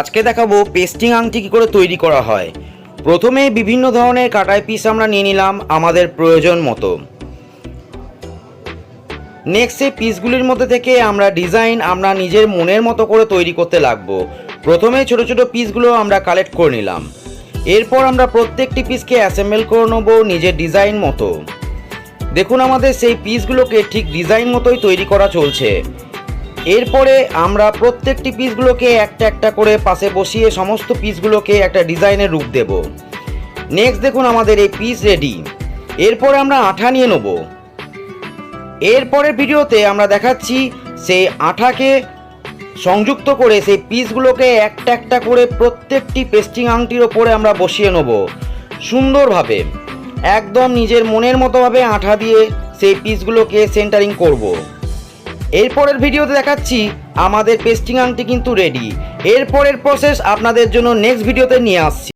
আজকে দেখাবো পেস্টিং আংটি কী করে তৈরি করা হয়। প্রথমে বিভিন্ন ধরনের কাটাই পিস আমরা নিয়ে নিলাম আমাদের প্রয়োজন মতো। নেক্সট এই পিসগুলির মধ্যে থেকে আমরা ডিজাইন আমরা নিজের মনের মতো করে তৈরি করতে লাগবো। প্রথমে ছোট ছোট পিসগুলো আমরা কালেক্ট করে নিলাম। এরপর আমরা প্রত্যেকটি পিসকে অ্যাসেম্বল করে নেব নিজের ডিজাইন মতো। দেখুন আমাদের সেই পিসগুলোকে ঠিক ডিজাইন মতোই তৈরি করা চলছে। এরপরে আমরা প্রত্যেকটি পিসগুলোকে একটা একটা করে পাশে বসিয়ে সমস্ত পিসগুলোকে একটা ডিজাইনের রূপ দেব। নেক্সট দেখুন আমাদের এই পিস রেডি। এরপরে আমরা আঠা নিয়ে নেব। এরপরের ভিডিওতে আমরা দেখাচ্ছি সেই আঠাকে সংযুক্ত করে সেই পিসগুলোকে একটা একটা করে প্রত্যেকটি পেস্টিং আংটির ওপরে আমরা বসিয়ে নেব সুন্দরভাবে। একদম নিজের মনের মতোভাবে আঠা দিয়ে সেই পিসগুলোকে সেন্টারিং করব। এরপরের ভিডিওতে দেখাচ্ছি আমাদের পেস্টিং আংটি কিন্তু রেডি। এরপরের প্রসেস আপনাদের জন্য নেক্সট ভিডিওতে নিয়ে আসছি।